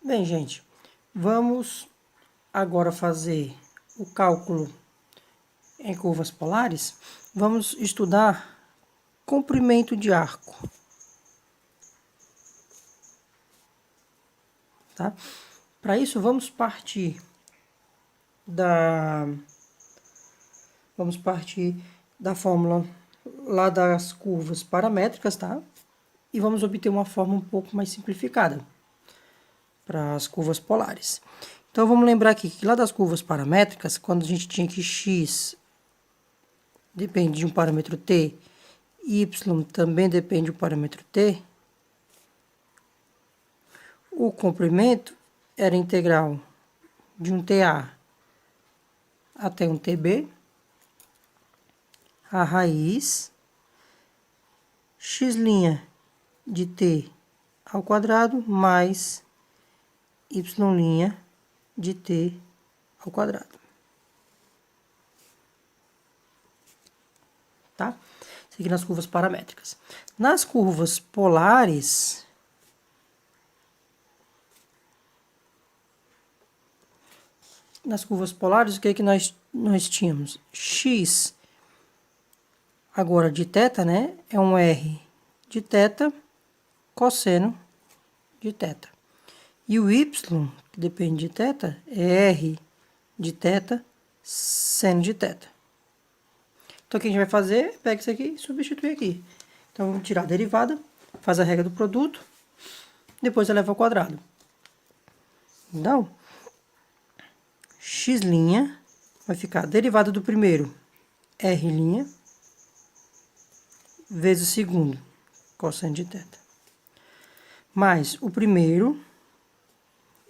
Bem, gente, vamos agora fazer o cálculo em curvas polares. Vamos estudar comprimento de arco, tá? Para isso, vamos partir da fórmula lá das curvas paramétricas, tá? E vamos obter uma forma um pouco mais simplificada para as curvas polares. Então, vamos lembrar aqui que lá das curvas paramétricas, quando a gente tinha que x depende de um parâmetro t, y também depende do parâmetro t, o comprimento era integral de um TA até um TB, a raiz x' de t ao quadrado mais y' de t ao quadrado. Tá? Isso aqui nas curvas paramétricas. Nas curvas polares, o que é que nós tínhamos? X, agora de θ, né? É um R de θ, cosseno de θ. E o Y, que depende de θ, é R de θ, seno de θ. Então, o que a gente vai fazer? Pega isso aqui e substitui aqui. Então, vamos tirar a derivada, faz a regra do produto, depois eleva ao quadrado. Então, x' vai ficar a derivada do primeiro, R', vezes o segundo, cosseno de θ. Mais o primeiro,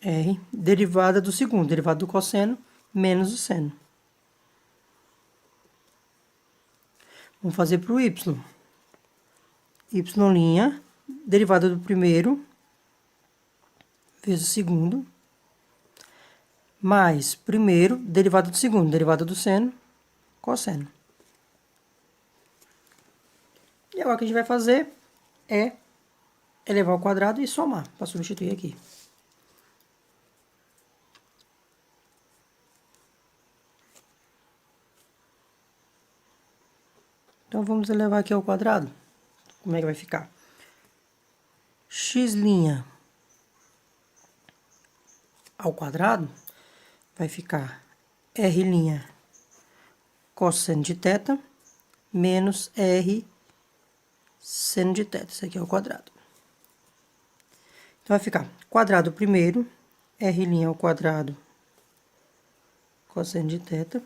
R, derivada do segundo, derivada do cosseno, menos o seno. Vamos fazer para o y. Y', derivada do primeiro, vezes o segundo, mais primeiro, derivada do segundo, derivada do seno, cosseno. E agora o que a gente vai fazer é elevar ao quadrado e somar, para substituir aqui. Então, vamos elevar aqui ao quadrado. Como é que vai ficar? X' ao quadrado vai ficar R' cosseno de θ menos R seno de θ. Isso aqui é o quadrado. Então, vai ficar quadrado primeiro, R' ao quadrado cosseno de θ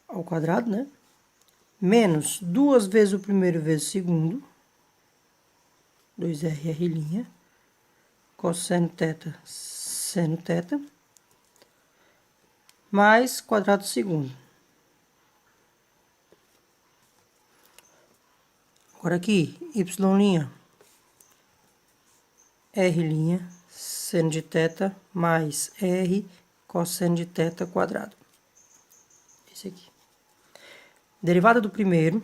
ao quadrado, né? Menos 2 vezes o primeiro vezes o segundo, 2R', cosseno θ, seno θ, mais quadrado segundo. Agora aqui, y', R', seno de θ, mais R, cosseno de θ quadrado. Esse aqui. Derivada do primeiro,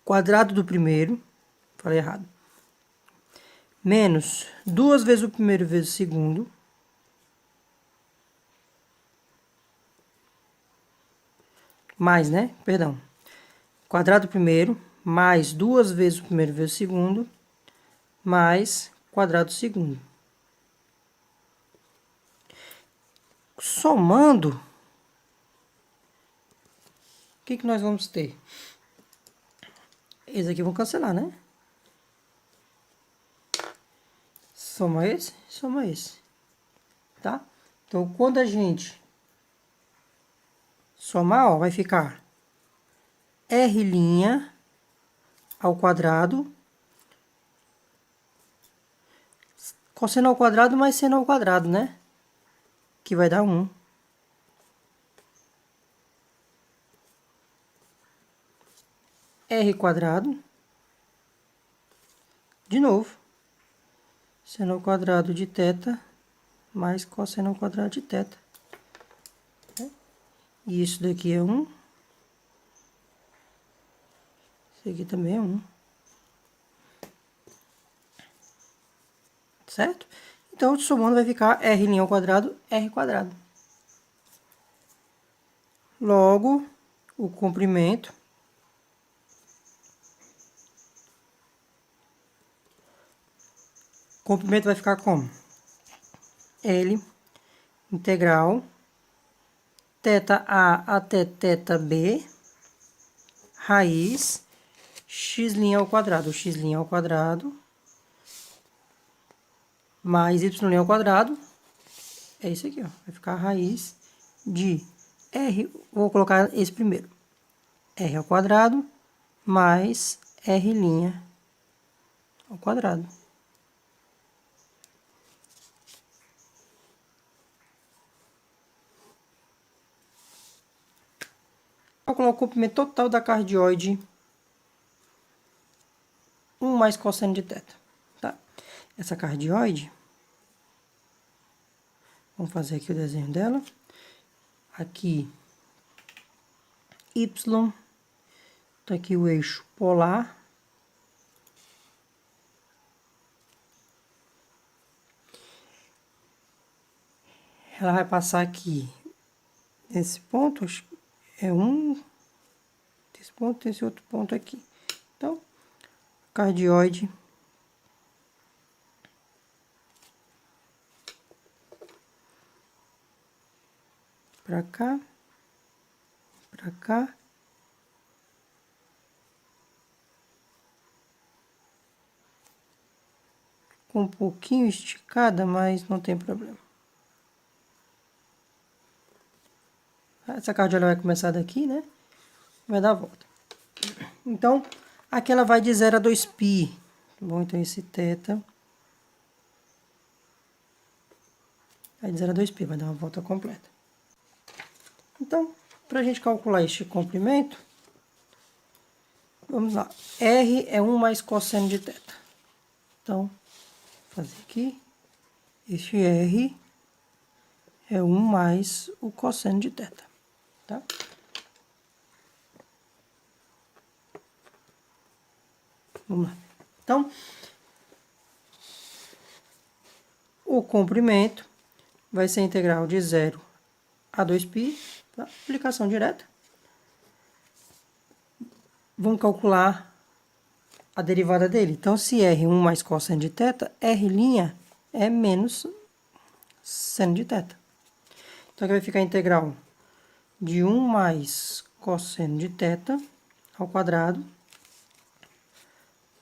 quadrado do primeiro, falei errado, menos 2 vezes o primeiro vezes o segundo, mais, né? Perdão. Quadrado do primeiro, mais 2 vezes o primeiro vezes o segundo, mais quadrado do segundo. Somando, o que nós vamos ter? Esse aqui vão cancelar, né? Soma esse, tá? Então, quando a gente somar, ó, vai ficar R' ao quadrado, cosseno ao quadrado mais seno ao quadrado, né? Que vai dar 1. R quadrado, de novo, seno ao quadrado de θ mais cosseno ao quadrado de θ. E isso daqui é 1. Isso aqui também é 1. certo? Então, somando vai ficar r' ao quadrado, r quadrado. Logo, o comprimento vai ficar como? L integral θA até θB raiz x' ao quadrado. X' ao quadrado mais y' ao quadrado. É isso aqui, ó. Vai ficar a raiz de r, vou colocar esse primeiro. R ao quadrado mais r' ao quadrado. Calcular o comprimento total da cardioide 1 mais cosseno de θ. Tá? Essa cardioide, vamos fazer aqui o desenho dela. Aqui, y, tá aqui o eixo polar. Ela vai passar aqui, nesse ponto, é um, esse ponto, esse outro ponto aqui. Então, cardioide para cá, para cá. Ficou um pouquinho esticada, mas não tem problema. Essa cardioide vai começar daqui, né? Vai dar a volta. Então, aqui ela vai de 0 a 2π. Bom, então esse θ vai de 0 a 2π, vai dar uma volta completa. Então, para a gente calcular este comprimento, vamos lá. R é 1 mais cosseno de θ. Então, vou fazer aqui. Este R é 1 mais o cosseno de θ. Tá? Vamos lá. Então, o comprimento vai ser integral de 0 a 2π, tá? Aplicação direta. Vamos calcular a derivada dele. Então, se R é 1 mais cosseno de θ, R' é menos seno de θ. Então, aqui vai ficar a integral de 1 mais cosseno de θ ao quadrado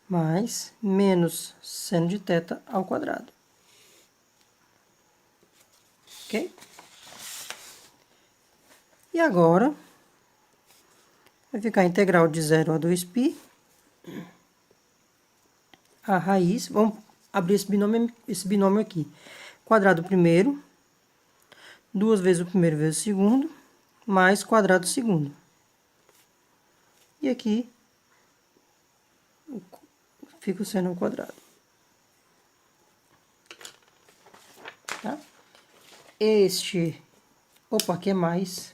mais menos seno de θ ao quadrado. Ok? E agora, vai ficar a integral de 0 a 2π, a raiz, vamos abrir esse binômio aqui. Quadrado primeiro, 2 vezes o primeiro vezes o segundo, mais quadrado segundo. E aqui, fica o seno ao quadrado. Tá? Opa, aqui é mais,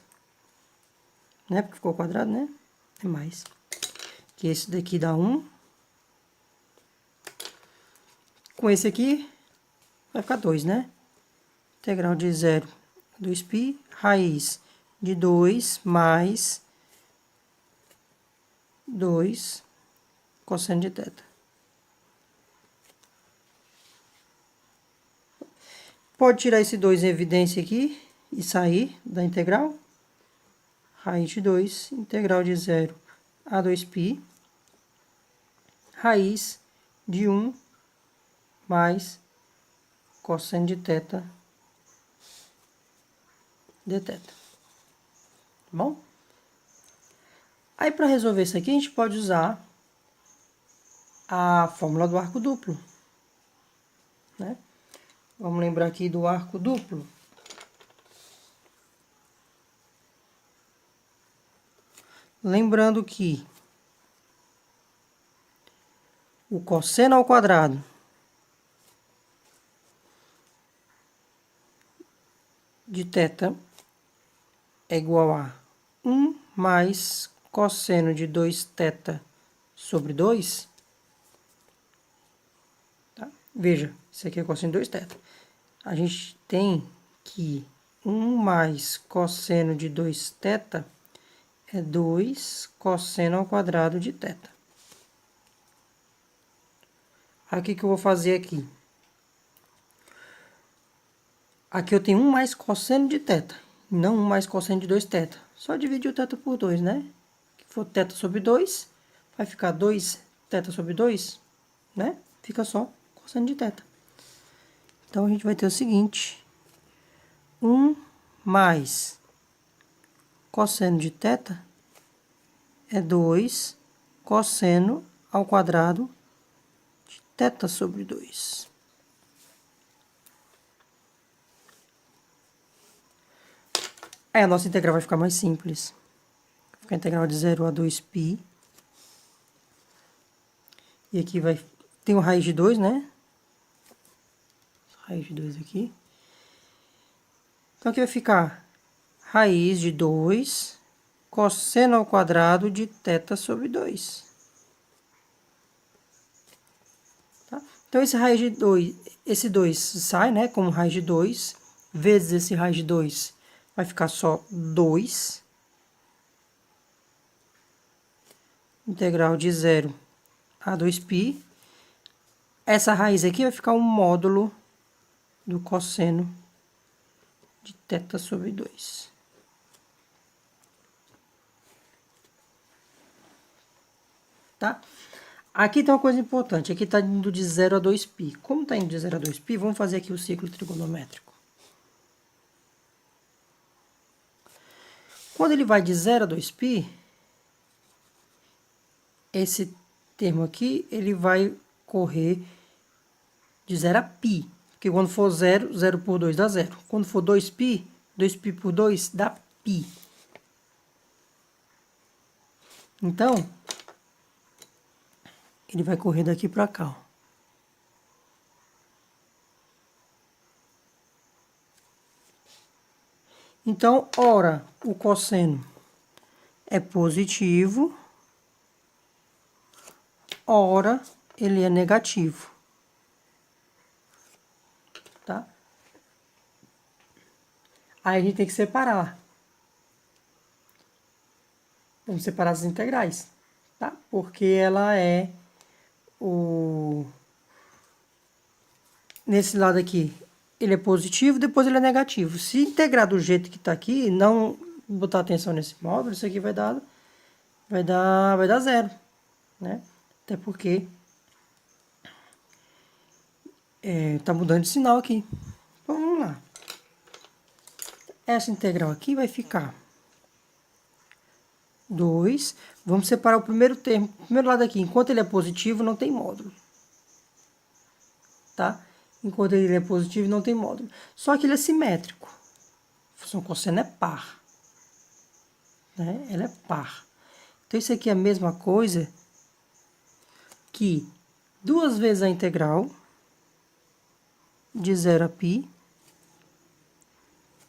né? Porque ficou quadrado, né? É mais. Que esse daqui dá 1. Com esse aqui, vai ficar 2, né? Integral de 0 a 2π, raiz de 2 mais 2 cosseno de θ. Pode tirar esse 2 em evidência aqui e sair da integral. Raiz de 2, integral de 0 a 2π, raiz de 1 mais cosseno de θ dθ. Tá bom? Aí, para resolver isso aqui, a gente pode usar a fórmula do arco duplo, né? Vamos lembrar aqui do arco duplo. Lembrando que o cosseno ao quadrado de θ é igual a 1 mais cosseno de 2θ sobre 2. Tá? Veja, isso aqui é cosseno de 2θ. A gente tem que 1 mais cosseno de 2θ é 2 cosseno ao quadrado de θ. Aí, o que eu vou fazer aqui? Aqui eu tenho 1 mais cosseno de θ, não 1 mais cosseno de 2θ. Só dividir o θ por 2, né? Que for θ sobre 2, vai ficar 2θ sobre 2, né? Fica só cosseno de θ. Então, a gente vai ter o seguinte: 1 mais cosseno de θ é 2 cosseno ao quadrado de θ sobre 2. Aí a nossa integral vai ficar mais simples. Vai ficar a integral de 0 a 2π. E aqui vai... Tem o raiz de 2, né? Raiz de 2 aqui. Então, aqui vai ficar raiz de 2 cosseno ao quadrado de θ sobre 2. Tá? Então, esse raiz de 2, esse 2 sai, né? Como raiz de 2, vezes esse raiz de 2, vai ficar só 2. Integral de 0 a 2π. Essa raiz aqui vai ficar um módulo do cosseno de θ sobre 2. Tá? Aqui tem uma coisa importante. Aqui está indo de 0 a 2π. Como está indo de 0 a 2π, vamos fazer aqui o ciclo trigonométrico. Quando ele vai de 0 a 2π, esse termo aqui, ele vai correr de 0 a π. Porque quando for 0, 0 por 2 dá 0. Quando for 2π, 2π por 2 dá π. Então, ele vai correr daqui para cá, ó. Então, ora, o cosseno é positivo, ora, ele é negativo. Tá? Aí a gente tem que separar. Vamos separar as integrais, tá? Porque ela é nesse lado aqui, ele é positivo, depois ele é negativo. Se integrar do jeito que está aqui, não botar atenção nesse módulo, isso aqui vai dar zero, né? Até porque tá mudando de sinal aqui. Então, vamos lá. Essa integral aqui vai ficar 2. Vamos separar o primeiro termo, o primeiro lado aqui. Enquanto ele é positivo, não tem módulo. Tá? Enquanto ele é positivo, não tem módulo. Só que ele é simétrico. A função cosseno é par. Né? Ela é par. Então, isso aqui é a mesma coisa que 2 vezes a integral de 0 a π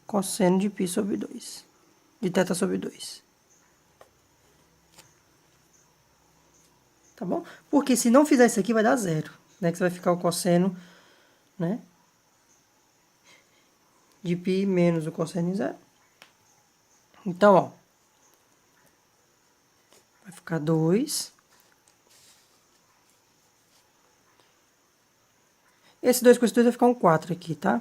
cosseno de π sobre 2. De θ sobre 2. Tá bom? Porque se não fizer isso aqui, vai dar zero. Né? Que você vai ficar o cosseno, né? De π menos o cosseno de zero. Então, ó. Vai ficar 2. Esse 2 com esse 2 vai ficar um 4 aqui, tá?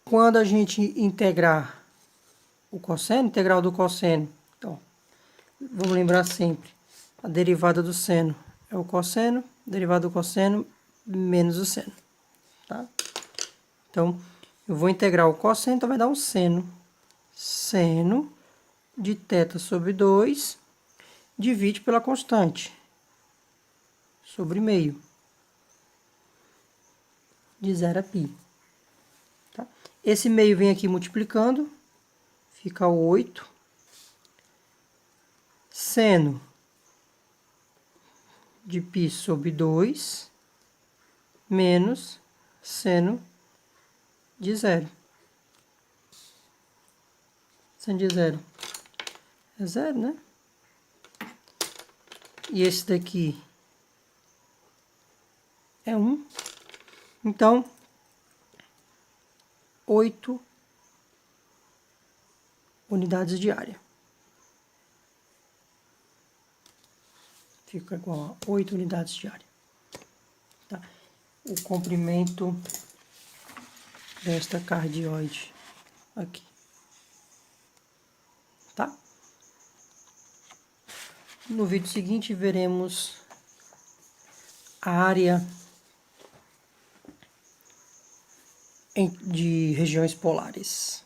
Quando a gente integrar o cosseno, integral do cosseno, então, vamos lembrar sempre, a derivada do seno é o cosseno, derivada do cosseno menos o seno, tá? Então, eu vou integrar o cosseno, então vai dar um seno. Seno de θ sobre 2, divide pela constante, sobre meio, de 0 a π. Tá? Esse meio vem aqui multiplicando, fica 8. Seno de π sobre 2, menos seno de 0. Seno de 0 é 0, né? E esse daqui é 1. Então, 8 unidades de área. Fica igual a 8 unidades de área. Tá? O comprimento desta cardioide aqui. Tá? No vídeo seguinte, veremos a área de regiões polares.